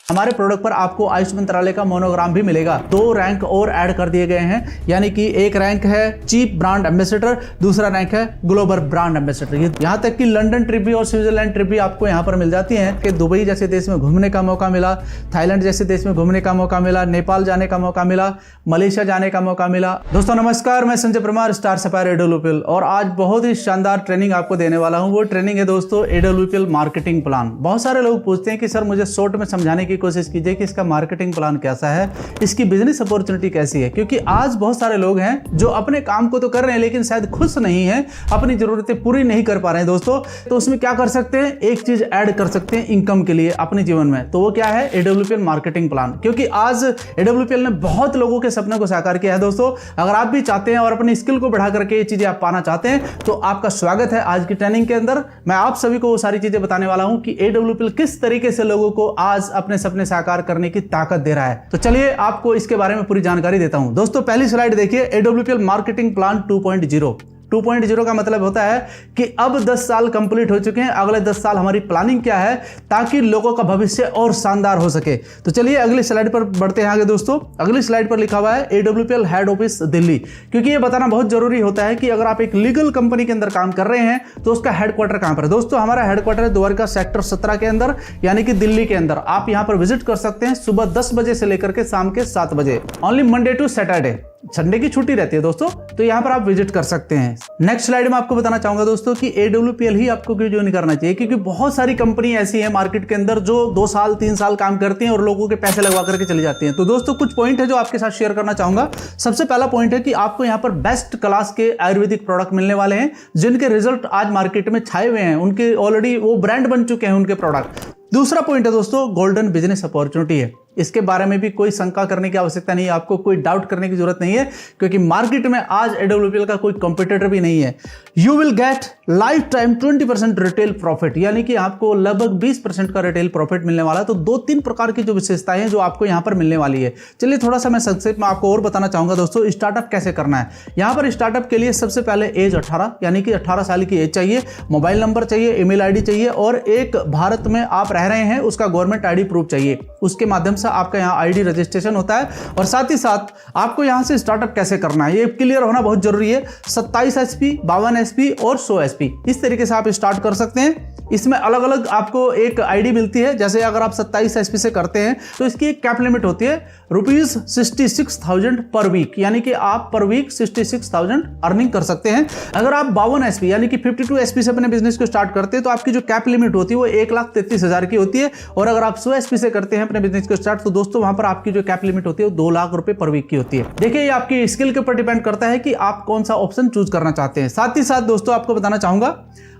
हमारे प्रोडक्ट पर आपको आयुष मंत्रालय का मोनोग्राम भी मिलेगा। 2 रैंक और ऐड कर दिए गए हैं, यानी कि एक रैंक है चीफ ब्रांड एम्बेसडर, दूसरा रैंक है ग्लोबल ब्रांड एम्बेसडर। यहाँ तक कि लंदन ट्रिप भी और स्विट्जरलैंड ट्रिप भी आपको यहाँ पर मिल जाती है कि दुबई जैसे देश में घूमने का मौका मिला, थाईलैंड जैसे देश में घूमने का मौका मिला, नेपाल जाने का मौका मिला, मलेशिया जाने का मौका मिला। दोस्तों नमस्कार, मैं Sanjay Parmar, star sapphire AWPL, और आज बहुत ही शानदार ट्रेनिंग आपको देने वाला हूँ। वो ट्रेनिंग है दोस्तों AWPL मार्केटिंग प्लान। बहुत सारे लोग पूछते हैं कि सर मुझे शॉर्ट में समझाने की कोशिश कीजिए कि इसका मार्केटिंग प्लान कैसा है, इसकी बिजनेस अपॉर्चुनिटी कैसी है, क्योंकि आज बहुत सारे लोग हैं जो अपने काम को तो कर रहे हैं लेकिन शायद खुश नहीं है, अपनी जरूरतें पूरी नहीं कर पा रहे हैं दोस्तों। तो उसमें क्या कर सकते हैं, एक चीज ऐड कर सकते हैं इनकम के लिए अपने जीवन में। तो वो क्या है, AWPL मार्केटिंग प्लान। क्योंकि आज AWPL ने बहुत लोगों के सपने को साकार किया है दोस्तों। अगर आप भी चाहते हैं और अपनी स्किल को बढ़ा करके ये चीजें आप पाना चाहते हैं तो आपका स्वागत है आज की ट्रेनिंग के अंदर। मैं आप सभी को वो सारी चीजें बताने वाला हूं कि AWPL किस तरीके से लोगों को आज अपने सपने साकार करने की ताकत दे रहा है। तो चलिए आपको इसके बारे में पूरी जानकारी देता हूं। दोस्तों पहली स्लाइड देखिए, AWPL मार्केटिंग प्लान 2.0। 2.0 का मतलब होता है कि अब 10 साल कंप्लीट हो चुके हैं, अगले 10 साल हमारी प्लानिंग क्या है ताकि लोगों का भविष्य और शानदार हो सके। तो चलिए अगली स्लाइड पर बढ़ते हैं आगे दोस्तों। अगली स्लाइड पर लिखा हुआ है AWPL हेड ऑफिस दिल्ली, क्योंकि ये बताना बहुत जरूरी होता है कि अगर आप एक लीगल कंपनी के अंदर काम कर रहे हैं तो उसका हेडक्वार्टर कहां पर है। दोस्तों हमारा हेडक्वार्टर है द्वारका सेक्टर 17 के अंदर, यानी कि दिल्ली के अंदर। आप यहां पर विजिट कर सकते हैं सुबह 10 बजे से लेकर के शाम के 7 बजे, only Monday to Saturday, Sunday की छुट्टी रहती है दोस्तों। तो यहां पर आप विजिट कर सकते हैं। नेक्स्ट स्लाइड में आपको बताना चाहूंगा दोस्तों कि AWPL ही आपको क्यों ज्वाइन करना चाहिए, क्योंकि बहुत सारी कंपनी ऐसी है मार्केट के अंदर जो 2 साल 3 साल काम करती हैं और लोगों के पैसे लगवा करके चली जाती हैं। तो दोस्तों कुछ पॉइंट है जो आपके साथ शेयर करना चाहूंगा। सबसे पहला पॉइंट है कि आपको यहां पर बेस्ट क्लास के आयुर्वेदिक प्रोडक्ट मिलने वाले हैं, जिनके रिजल्ट आज मार्केट में छाए हुए हैं, उनके ऑलरेडी वो ब्रांड बन चुके हैं उनके प्रोडक्ट। दूसरा पॉइंट है दोस्तों गोल्डन बिजनेस अपॉर्चुनिटी है। इसके बारे में भी कोई शंका करने की आवश्यकता नहीं है, आपको कोई डाउट करने की जरूरत नहीं है, क्योंकि मार्केट में आज AWPL का कोई कंपटीटर भी नहीं है। You will get life time 20% retail profit, यानी कि आपको लगभग 20% का रिटेल प्रॉफिट मिलने वाला है। तो 2-3 प्रकार की जो विशेषताएं हैं जो आपको यहां पर मिलने वाली है। चलिए थोड़ा सा मैं संक्षेप में आपको और बताना चाहूंगा दोस्तों स्टार्टअप कैसे करना है। यहां पर स्टार्टअप के लिए सबसे पहले एज 18, यानी कि 18 साल की एज चाहिए, मोबाइल नंबर चाहिए, ईमेल आईडी चाहिए, और एक भारत में आप रह रहे हैं उसका गवर्नमेंट आईडी प्रूफ चाहिए। उसके माध्यम से आपका यहां आईडी रजिस्ट्रेशन होता है। और साथ ही साथ आपको यहां से स्टार्टअप कैसे करना है ये क्लियर होना बहुत जरूरी है। 27 SP, 52 SP और 100 SP, इस तरीके से आप स्टार्ट कर सकते हैं। इसमें अलग अलग आपको एक आईडी मिलती है। जैसे अगर आप 27 SP से करते हैं तो इसकी एक कैप लिमिट होती है ₹66,000 पर वीक, यानी कि आप पर वीक 66,000 अर्निंग कर सकते हैं। अगर आप 52 SP यानी कि 52 SP से अपने बिजनेस को स्टार्ट करते हैं तो आपकी जो कैप लिमिट होती है वो 1,33,000 की होती है। और अगर आप 100 SP से करते हैं अपने बिजनेस को स्टार्ट तो दोस्तों वहां पर आपकी जो कैप लिमिट होती है वो 2 लाख रुपए पर वीक की होती है। देखिए ये आपकी स्किल के ऊपर डिपेंड करता है कि आप कौन सा ऑप्शन चूज करना चाहते हैं। साथ ही साथ दोस्तों आपको बताना चाहूंगा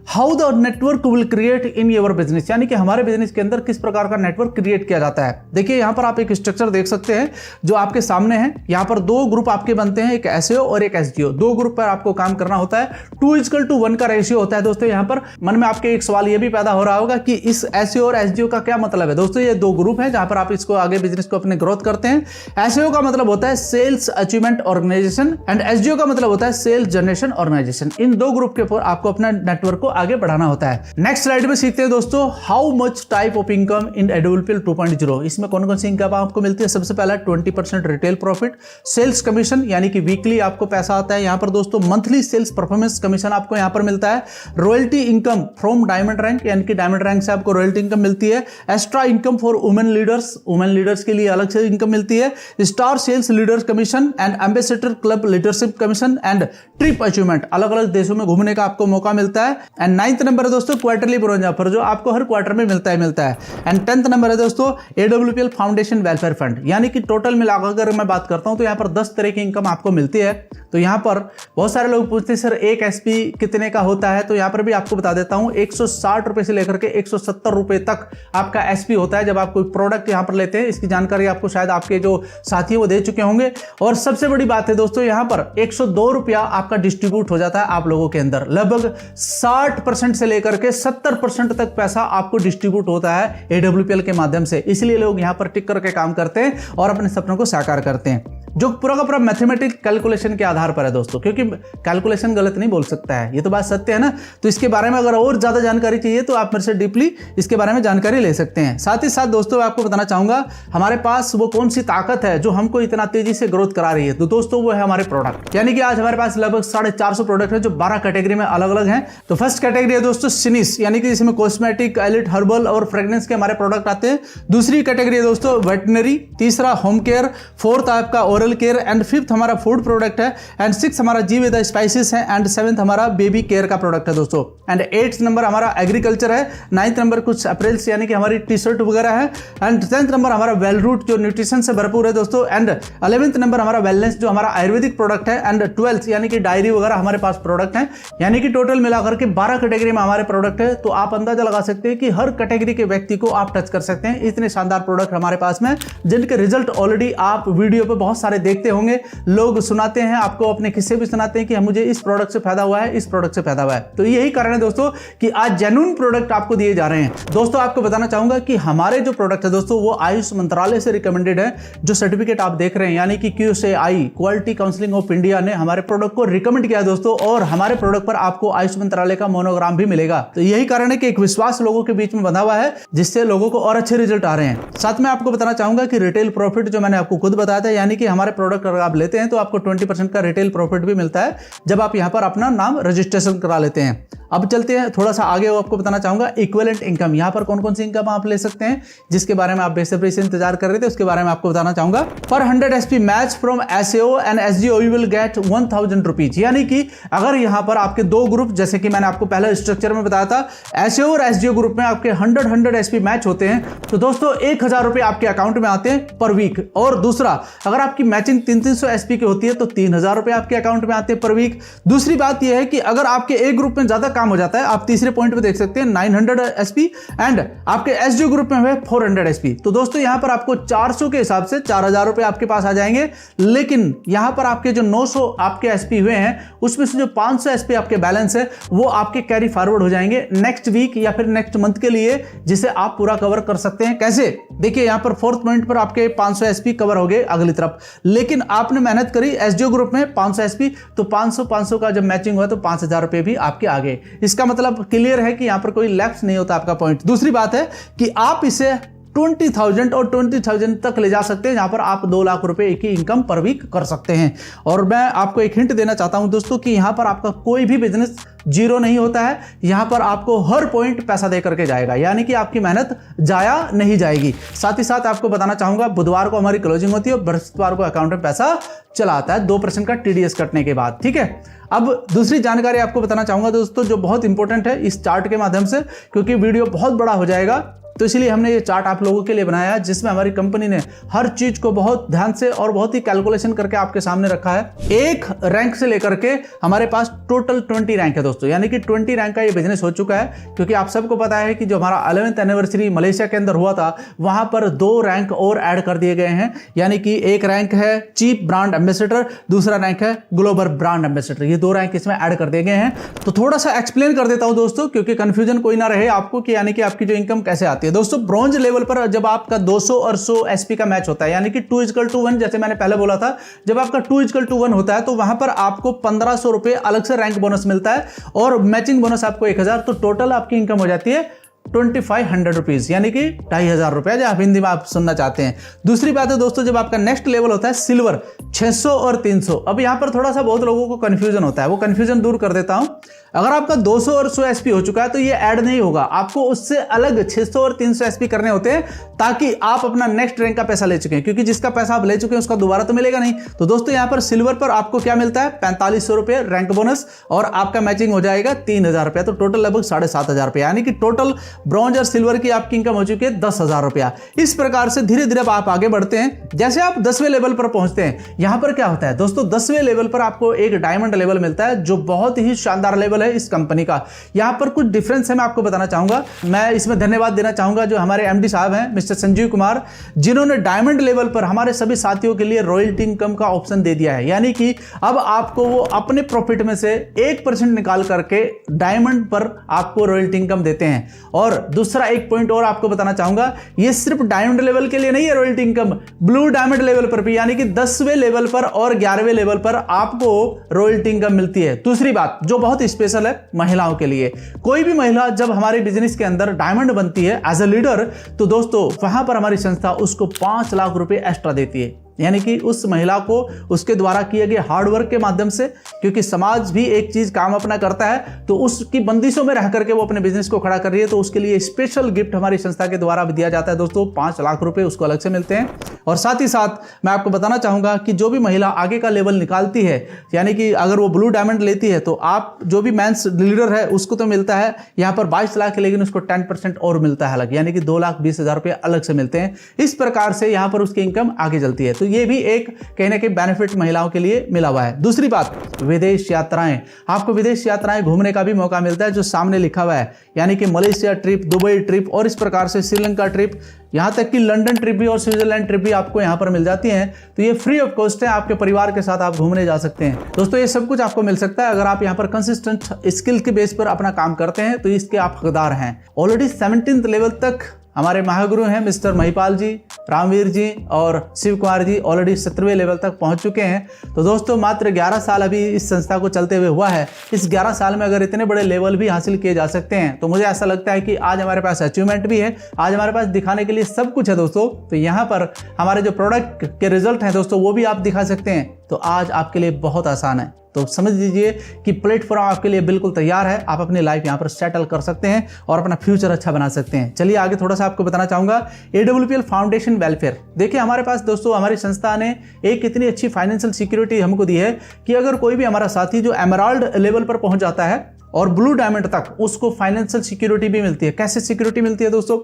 how the network will create in your business, यानी कि हमारे बिजनेस के अंदर किस प्रकार का नेटवर्क क्रिएट किया जाता है। देखिए यहां पर आप एक स्ट्रक्चर देख सकते हैं जो आपके सामने है। यहां पर 2 ग्रुप आपके बनते हैं, एक SEO और एक SGO। 2 ग्रुप पर आपको काम करना होता है। 2:1 का रेशियो होता है दोस्तों। यहां पर मन में आपके एक सवाल यह भी पैदा हो रहा होगा कि इस SEO और SGO का क्या मतलब है। दोस्तों ये 2 ग्रुप है जहां पर आप इसको आगे बिजनेस को अपने ग्रोथ करते हैं। SEO का मतलब होता है sales achievement organisation and SGO का मतलब होता है सेल्स जनरेशन ऑर्गेनाइजेशन। इन 2 ग्रुप के ऊपर आपको अपना नेटवर्क को आगे बढ़ाना होता है। नेक्स्ट स्लाइड में सीखते हैं दोस्तों how much type of income in AWPL 2.0। इसमें कौन कौन सी इनकम आपको मिलती है। सबसे पहला 20% रिटेल प्रॉफिट, सेल्स कमीशन, यानी कि वीकली आपको पैसा आता है। यहां पर दोस्तों मंथली सेल्स परफॉर्मेंस कमीशन आपको यहां पर मिलता है। Royalty income from diamond rank, यानी कि डायमंड रैंक से आपको रॉयल्टी इनकम मिलती है। Extra income for women leaders, women leaders के लिए अलग से इनकम मिलती है। Star sales leaders commission and ambassador club leadership commission and trip achievement, अलग अलग देशों में घूमने का आपको मौका मिलता है। एंड 9th नंबर दोस्तों क्वार्टरली ब्रोंज ऑफर, जो आपको हर क्वार्टर में मिलता है। एंड 10th नंबर है दोस्तों AWPL फाउंडेशन वेलफेयर फंड, यानी कि टोटल मिलाकर अगर मैं बात करता हूं तो यहां पर 10 तरह की इनकम आपको मिलती है। तो यहां पर बहुत सारे लोग पूछते हैं सर एक SP कितने का होता है, तो यहां पर भी आपको बता देता हूं 160 रुपए से लेकर के 170 रुपए तक आपका SP होता है जब आप कोई प्रोडक्ट यहां पर लेते हैं। इसकी जानकारी आपको शायद आपके जो साथी वो दे चुके होंगे। और सबसे बड़ी बात है दोस्तों यहां पर 102 रुपया आपका डिस्ट्रीब्यूट हो जाता है आप लोगों के अंदर। लगभग 60% से लेकर के 70% तक पैसा आपको डिस्ट्रीब्यूट होता है AWPL के माध्यम से। इसलिए लोग यहां पर टिक करके काम करते हैं और अपने सपनों को साकार करते हैं। जो पूरा का पूरा मैथमेटिक कैलकुलेशन के आधार पर है दोस्तों, क्योंकि कैलकुलेशन गलत नहीं बोल सकता है, ये तो बात सत्य है ना। तो इसके बारे में अगर और ज्यादा जानकारी चाहिए तो आप मेरे से डीपली इसके बारे में जानकारी ले सकते हैं। साथ ही साथ दोस्तों मैं आपको बताना चाहूंगा हमारे पास वो कौन सी ताकत है जो हमको इतना तेजी से ग्रोथ करा रही है। तो दोस्तों वो है हमारे प्रोडक्ट, यानी कि आज हमारे पास लगभग 450 प्रोडक्ट है जो 12 कैटेगरी में अलग अलग हैं। तो फर्स्ट कैटेगरी है दोस्तों सिनिस, यानी कि जिसमें कॉस्मेटिक, एलिट, हर्बल और फ्रेग्रेंस के हमारे प्रोडक्ट आते हैं। दूसरी कैटेगरी है दोस्तों वेटनरी, तीसरा होम केयर, फोर्थ आपका ओरल केयर एंड फिफ्थ हमारा फूड प्रोडक्ट है एंड सिक्स हमारा जी विद स्पाइसेस है एंड सेवंथ हमारा बेबी केयर का प्रोडक्ट है दोस्तों एंड 8th नंबर हमारा एग्रीकल्चर है, 9th नंबर कुछ अप्रैल्स यानी कि हमारी टी शर्ट वगैरह है एंड 10th नंबर हमारा वेल रूट जो न्यूट्रिशन से भरपूर है दोस्तों एंड 11th नंबर हमारा वेलनेस जो हमारा आयुर्वेदिक प्रोडक्ट है एंड 12th यानी कि डायरी वगैरह हमारे पास प्रोडक्ट है। यानी कि टोटल मिलाकर के 12 कैटेगरी में हमारे प्रोडक्ट है। तो आप अंदाजा लगा सकते हैं कि हर कैटेगरी के व्यक्ति को आप टच कर सकते हैं। इतने शानदार प्रोडक्ट हमारे पास में जिनके रिजल्ट ऑलरेडी आप वीडियो पे बहुत सारे देखते होंगे, लोग सुनाते हैं आपको, अपने किस्से भी सुनाते हैं कि मुझे इस प्रोडक्ट से फायदा हुआ है, इस प्रोडक्ट से फायदा हुआ है। तो यही कारण है दोस्तों कि आज जेन्युइन प्रोडक्ट आपको दिए जा रहे हैं। दोस्तों आपको बताना चाहूंगा कि हमारे जो प्रोडक्ट है दोस्तों वो आयुष मंत्रालय से रिकमेंडेड है। जो सर्टिफिकेट आप देख रहे हैं यानी कि QCI quality counselling of India ने हमारे प्रोडक्ट को रिकमेंड किया दोस्तों, और हमारे प्रोडक्ट पर आपको आयुष मंत्रालय का मोनोग्राम भी मिलेगा। तो यही कारण है कि एक विश्वास लोगों के बीच में बंधा हुआ है जिससे लोगों को और अच्छे रिजल्ट आ रहे हैं। साथ में आपको बताना चाहूंगा कि रिटेल प्रॉफिट जो मैंने आपको खुद बताया था, यानी कि हमारे प्रोडक्ट अगर आप लेते हैं तो आपको 20% का रिटेल प्रॉफिट भी मिलता है जब आप यहां पर अपना नाम रजिस्ट्रेशन करा लेते हैं। अब चलते हैं थोड़ा सा आगे, वो आपको बताना चाहूंगा इक्विवेलेंट इनकम, यहां पर कौन कौन सी इनकम आप ले सकते हैं जिसके बारे में आप बेसब्री से इंतजार कर रहे थे, उसके बारे में आपको बताना चाहूंगा। पर 100 SP match from SAO and SGO you will get 1000 rupees, यानी कि अगर यहां पर आपके दो ग्रुप, जैसे कि मैंने आपको पहले स्ट्रक्चर में बताया था, SAO और SGO ग्रुप में आपके 100 SP मैच होते हैं तो दोस्तों 1000 रुपए आपके अकाउंट में आते हैं पर वीक। और दूसरा अगर आपकी मैचिंग 300 SP की होती है तो 3000 रुपए आपके अकाउंट में आते हैं पर वीक। दूसरी बात यह है कि अगर आपके एक ग्रुप में ज्यादा काम हो जाता है, आप तीसरे पॉइंट पे देख सकते हैं 900 SP एंड आपके SGO ग्रुप में है 400 SP। तो दोस्तों यहां पर आपको 400 के हिसाब से 4000 रुपए आपके पास आ जाएंगे, लेकिन यहां पर आपके जो 900 आपके SP हुए हैं उसमें से जो 500 SP आपके बैलेंस है वो आपके कैरी फॉरवर्ड हो जाएंगे नेक्स्ट वीक या फिर नेक्स्ट मंथ के लिए, जिसे आप पूरा कवर कर सकते हैं। कैसे? देखिए यहां पर 4th पॉइंट पर आपके 500 SP कवर हो गए अगली तरफ, लेकिन आपने मेहनत करी SGO ग्रुप में 500 SP, तो 500 का जब मैचिंग हुआ तो 5000 रुपए भी आपके आ गए। इसका मतलब क्लियर है कि यहां पर कोई लैप्स नहीं होता आपका पॉइंट। दूसरी बात है कि आप इसे 20,000 और 20,000 तक ले जा सकते हैं, जहां पर आप 2 लाख रुपए की इनकम पर वीक कर सकते हैं। और मैं आपको एक हिंट देना चाहता हूं दोस्तों कि यहां पर आपका कोई भी बिजनेस जीरो नहीं होता है, यहां पर आपको हर पॉइंट पैसा दे करके जाएगा, यानी कि आपकी मेहनत जाया नहीं जाएगी। साथ ही साथ आपको बताना चाहूंगा बुधवार को हमारी क्लोजिंग होती है और बृहस्पतिवार को अकाउंट में पैसा चला आता है 2% का TDS कटने के बाद, ठीक है। अब दूसरी जानकारी आपको बताना चाहूंगा दोस्तों जो बहुत इंपॉर्टेंट है इस चार्ट के माध्यम से, क्योंकि वीडियो बहुत बड़ा हो जाएगा तो इसलिए हमने ये चार्ट आप लोगों के लिए बनाया जिसमें हमारी कंपनी ने हर चीज को बहुत ध्यान से और बहुत ही कैलकुलेशन करके आपके सामने रखा है। एक रैंक से लेकर के हमारे पास टोटल 20 रैंक है दोस्तों, यानी कि 20 रैंक का ये बिजनेस हो चुका है। क्योंकि आप सबको पता है कि जो हमारा 11th एनिवर्सरी मलेशिया के अंदर हुआ था वहां पर 2 रैंक और ऐड कर दिए गए हैं, यानी कि एक रैंक है चीफ ब्रांड एम्बेसडर, दूसरा रैंक है ग्लोबल ब्रांड एम्बेसडर। ये 2 रैंक इसमें ऐड कर दिए गए हैं। तो थोड़ा सा एक्सप्लेन कर देता हूं दोस्तों, क्योंकि कंफ्यूजन कोई ना रहे आपको कि यानी कि आपकी जो इनकम कैसे आती है। दोस्तों ब्रॉन्ज लेवल पर जब आपका 200 और 100 SP का मैच होता है, यानी कि 2:1, जैसे मैंने पहले बोला था, जब आपका 2:1 होता है तो वहां पर आपको 1500 रुपए अलग से रैंक बोनस मिलता है और मैचिंग बोनस आपको 1000, तो टोटल आपकी इनकम हो जाती है 2500 रुपीज, यानी कि 2500 रुपया, जो आप हिंदी में आप सुनना चाहते हैं। दूसरी बात है दोस्तों जब आपका नेक्स्ट लेवल होता है सिल्वर 600 और 300। अब यहां पर थोड़ा सा बहुत लोगों को कंफ्यूजन होता है, वो कंफ्यूजन दूर कर देता हूं। अगर आपका 200 और 100 SP हो चुका है तो ये ऐड नहीं होगा, आपको उससे अलग 600 और 300 SP करने होते हैं ताकि आप अपना नेक्स्ट रैंक का पैसा ले चुके हैं, क्योंकि जिसका पैसा आप ले चुके हैं उसका दोबारा तो मिलेगा नहीं। तो दोस्तों यहां पर सिल्वर पर आपको क्या मिलता है 4500 रुपए रैंक बोनस और आपका मैचिंग हो जाएगा 3000 रुपया, तो टोटल लगभग 7500 रुपया, यानी कि टोटल ब्रॉन्ज और सिल्वर की आपकी इनकम हो चुकी है 10,000 रुपया। इस प्रकार से धीरे धीरे आप आगे बढ़ते हैं। जैसे आप 10वें लेवल पर पहुंचते हैं, यहां पर क्या होता है दोस्तों 10वें लेवल पर आपको एक डायमंड लेवल मिलता है जो बहुत ही शानदार लेवल है। है इस कंपनी का। यहाँ पर कुछ डिफरेंस है, मैं आपको बताना चाहूंगा। मैं इसमें धन्यवाद देना चाहूंगा जो हमारे एमडी साहब हैं मिस्टर संजीव कुमार, जिन्होंने डायमंड लेवल पर हमारे सभी साथियों के लिए रॉयल्टी इनकम का ऑप्शन दे दिया है। यानी कि अब आपको वो अपने प्रॉफिट में से 1% निकाल करके डायमंड पर आपको रॉयल्टी इनकम देते हैं। और दूसरा एक पॉइंट और आपको बताना चाहूंगा, ये सिर्फ डायमंड लेवल के लिए नहीं है royalty income, blue diamond level पर भी, यानी कि 10वें लेवल पर और 11वें लेवल पर आपको रॉयल्टी इनकम मिलती है। दूसरी बात जो बहुत स्पेशल है महिलाओं के लिए, कोई भी महिला जब हमारे बिजनेस के अंदर डायमंड बनती है एज ए लीडर, तो दोस्तों वहां पर हमारी संस्था उसको 5 लाख रुपए एक्स्ट्रा देती है। यानी कि उस महिला को उसके द्वारा किए गए हार्डवर्क के माध्यम से, क्योंकि समाज भी एक चीज काम अपना करता है, तो उसकी बंदिशों में रह करके वो अपने बिजनेस को खड़ा कर रही है, तो उसके लिए स्पेशल गिफ्ट हमारी संस्था के द्वारा भी दिया जाता है दोस्तों। 5 लाख रुपए उसको अलग से मिलते हैं। और साथ ही साथ मैं आपको बताना चाहूंगा कि जो भी महिला आगे का लेवल निकालती है, यानी कि अगर वो ब्लू डायमंड लेती है, तो आप जो भी मेंस लीडर है उसको तो मिलता है यहाँ पर 22 लाख, लेकिन उसको 10% और मिलता है अलग, यानी कि 2,20,000 रुपए अलग से मिलते हैं। इस प्रकार से यहाँ पर उसकी इनकम आगे चलती है। तो ये भी एक कहीं ना कहीं बेनिफिट महिलाओं के लिए मिला हुआ है। दूसरी बात, विदेश यात्राएं, आपको विदेश यात्राएं घूमने का भी मौका मिलता है जो सामने लिखा हुआ है, यानी कि मलेशिया ट्रिप, दुबई ट्रिप और इस प्रकार से श्रीलंका ट्रिप, यहां तक कि लंदन ट्रिप भी और स्विट्जरलैंड ट्रिप भी आपको यहां पर मिल जाती हैं। तो ये फ्री ऑफ कॉस्ट है, आपके परिवार के साथ आप घूमने जा सकते हैं। दोस्तों ये सब कुछ आपको मिल सकता है अगर आप यहां पर कंसिस्टेंट स्किल के बेस पर अपना काम करते हैं, तो इसके आप हकदार हैं। ऑलरेडी 17th लेवल तक हमारे महागुरु हैं मिस्टर महिपाल जी, रामवीर जी और शिव कुमार जी ऑलरेडी 17वें लेवल तक पहुंच चुके हैं। तो दोस्तों मात्र 11 साल अभी इस संस्था को चलते हुए हुआ है। इस 11 साल में अगर इतने बड़े लेवल भी हासिल किए जा सकते हैं, तो मुझे ऐसा लगता है कि आज हमारे पास अचीवमेंट भी है, आज हमारे पास दिखाने के लिए सब कुछ है दोस्तों। तो यहाँ पर हमारे जो प्रोडक्ट के रिजल्ट हैं दोस्तों वो भी आप दिखा सकते हैं। तो आज आपके लिए बहुत आसान है। तो समझ लीजिए कि प्लेटफॉर्म आपके लिए बिल्कुल तैयार है। आप अपनी लाइफ यहाँ पर सेटल कर सकते हैं और अपना फ्यूचर अच्छा बना सकते हैं। चलिए आगे थोड़ा सा आपको बताना चाहूंगा AWPL फाउंडेशन वेलफेयर। देखिए हमारे पास दोस्तों हमारी संस्था ने एक इतनी अच्छी फाइनेंशियल सिक्योरिटी हमको दी है कि अगर कोई भी हमारा साथी जो एमराल्ड लेवल पर पहुंच जाता है और ब्लू डायमंड तक, उसको फाइनेंशियल सिक्योरिटी भी मिलती है। कैसे सिक्योरिटी मिलती है दोस्तों?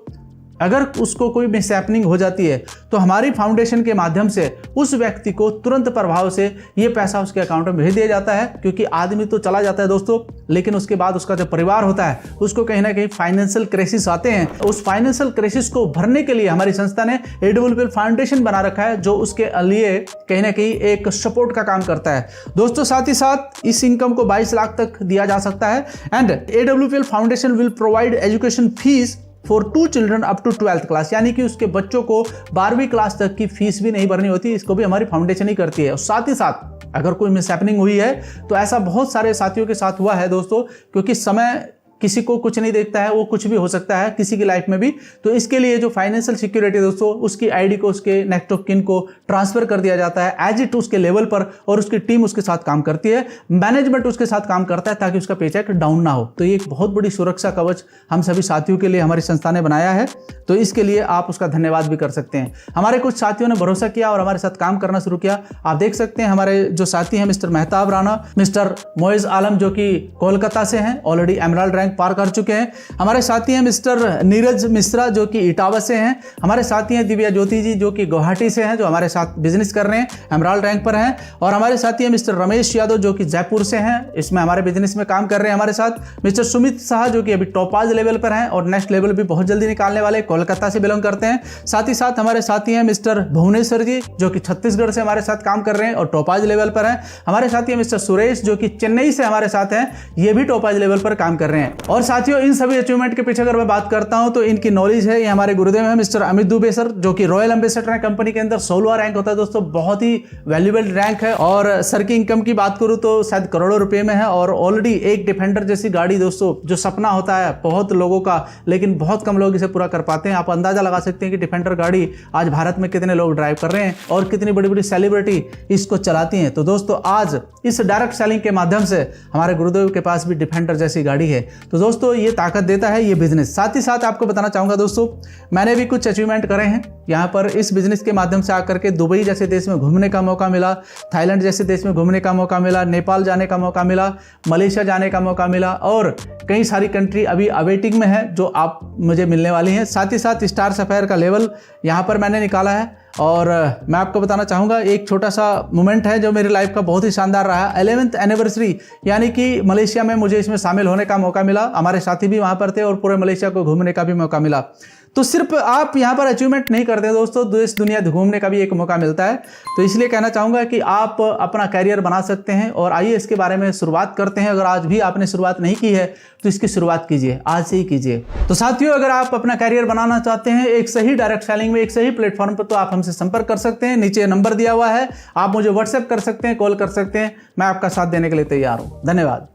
अगर उसको कोई मिसहैपनिंग हो जाती है तो हमारी फाउंडेशन के माध्यम से उस व्यक्ति को तुरंत प्रभाव से ये पैसा उसके अकाउंट में भेज दिया जाता है। क्योंकि आदमी तो चला जाता है दोस्तों, लेकिन उसके बाद उसका जो परिवार होता है उसको कहीं ना कहीं फाइनेंशियल क्राइसिस आते हैं। उस फाइनेंशियल क्राइसिस को भरने के लिए हमारी संस्था ने AWPL फाउंडेशन बना रखा है, जो उसके लिए कहीं ना कहीं एक सपोर्ट का काम करता है दोस्तों। साथ ही साथ इस इनकम को 22 लाख तक दिया जा सकता है। And AWPL foundation will provide education fees for 2 children up to 12th class, यानी कि उसके बच्चों को 12वीं क्लास तक की फीस भी नहीं भरनी होती। इसको भी हमारी फाउंडेशन ही करती है। और साथ ही साथ अगर कोई मिसहैपनिंग हुई है, तो ऐसा बहुत सारे साथियों के साथ हुआ है दोस्तों, क्योंकि समय किसी को कुछ नहीं देखता है, वो कुछ भी हो सकता है किसी की लाइफ में भी। तो इसके लिए जो फाइनेंशियल सिक्योरिटी दोस्तों, उसकी आईडी को उसके नेक्स्ट ऑफ किन को ट्रांसफर कर दिया जाता है एज इट उसके लेवल पर, और उसकी टीम उसके साथ काम करती है, मैनेजमेंट उसके साथ काम करता है ताकि उसका पेचेक डाउन ना हो। तो ये एक बहुत बड़ी सुरक्षा कवच हम सभी साथियों के लिए हमारी संस्था ने बनाया है। तो इसके लिए आप उसका धन्यवाद भी कर सकते हैं। हमारे कुछ साथियों ने भरोसा किया और हमारे साथ काम करना शुरू किया। आप देख सकते हैं हमारे जो साथी हैं मिस्टर मेहताब राणा, मिस्टर मोइज आलम जो कि कोलकाता से हैं, ऑलरेडी एमराल्ड रैंक पार कर चुके हैं। हमारे साथी हैं मिस्टर नीरज मिश्रा जो कि इटावा से हैं। हमारे साथी हैं दिव्या ज्योति जी जो कि गुवाहाटी से हैं, जो हमारे साथ बिजनेस कर रहे हैं, एमराल्ड रैंक पर हैं। और हमारे साथी हैं मिस्टर रमेश यादव जो कि जयपुर से हैं, इसमें हमारे बिजनेस में काम कर रहे हैं हमारे साथ। मिस्टर सुमित शाह जो कि अभी टॉपाज लेवल पर हैं और नेक्स्ट लेवल भी बहुत जल्दी निकालने वाले, कोलकाता से बिलोंग करते हैं। साथ ही साथ हमारे साथी हैं मिस्टर भुवनेश्वर जी जो कि छत्तीसगढ़ से हमारे साथ काम कर रहे हैं और टॉपाज लेवल पर हैं। हमारे साथी हैं मिस्टर सुरेश जो कि चेन्नई से हमारे साथ हैं, ये भी टॉपाज लेवल पर काम कर रहे हैं। और साथियों इन सभी अचीवमेंट के पीछे अगर मैं बात करता हूं तो इनकी नॉलेज है, ये हमारे गुरुदेव हैं मिस्टर अमित दुबे सर जो कि रॉयल एम्बेसडर है कंपनी के अंदर। 16वां रैंक होता है दोस्तों, बहुत ही वैल्यूएबल रैंक है। और सर की इनकम की बात करूं तो शायद करोड़ों रुपए में है। और ऑलरेडी एक डिफेंडर जैसी गाड़ी दोस्तों, जो सपना होता है बहुत लोगों का, लेकिन बहुत कम लोग इसे पूरा कर पाते हैं। आप अंदाजा लगा सकते हैं कि डिफेंडर गाड़ी आज भारत में कितने लोग ड्राइव कर रहे हैं और कितनी बड़ी बड़ी सेलिब्रिटी इसको चलाती हैं। तो दोस्तों आज इस डायरेक्ट सेलिंग के माध्यम से हमारे गुरुदेव के पास भी डिफेंडर जैसी गाड़ी है। तो दोस्तों ये ताकत देता है ये बिजनेस। साथ ही साथ आपको बताना चाहूंगा दोस्तों, मैंने भी कुछ अचीवमेंट करे हैं यहाँ पर इस बिजनेस के माध्यम से आकर के। दुबई जैसे देश में घूमने का मौका मिला, थाईलैंड जैसे देश में घूमने का मौका मिला, नेपाल जाने का मौका मिला, मलेशिया जाने का मौका मिला, और कई सारी कंट्री अभी अवेटिंग में है जो आप मुझे मिलने वाली हैं। साथ ही साथ स्टार सफायर का लेवल यहाँ पर मैंने निकाला है। और मैं आपको बताना चाहूँगा एक छोटा सा मोमेंट है जो मेरी लाइफ का बहुत ही शानदार रहा। 11th एनिवर्सरी यानी कि मलेशिया में मुझे इसमें शामिल होने का मौका मिला। हमारे साथी भी वहाँ पर थे और पूरे मलेशिया को घूमने का भी मौका मिला। तो सिर्फ आप यहाँ पर अचीवमेंट नहीं करते दोस्तों, देश दुनिया घूमने का भी एक मौका मिलता है। तो इसलिए कहना चाहूँगा कि आप अपना कैरियर बना सकते हैं और आइए इसके बारे में शुरुआत करते हैं। अगर आज भी आपने शुरुआत नहीं की है तो इसकी शुरुआत कीजिए, आज से ही कीजिए। तो साथियों, अगर आप अपना कैरियर बनाना चाहते हैं एक सही डायरेक्ट सेलिंग में, एक सही प्लेटफॉर्म पर, तो आप हमसे संपर्क कर सकते हैं। नीचे नंबर दिया हुआ है, आप मुझे व्हाट्सएप कर सकते हैं, कॉल कर सकते हैं। मैं आपका साथ देने के लिए तैयार हूँ। धन्यवाद।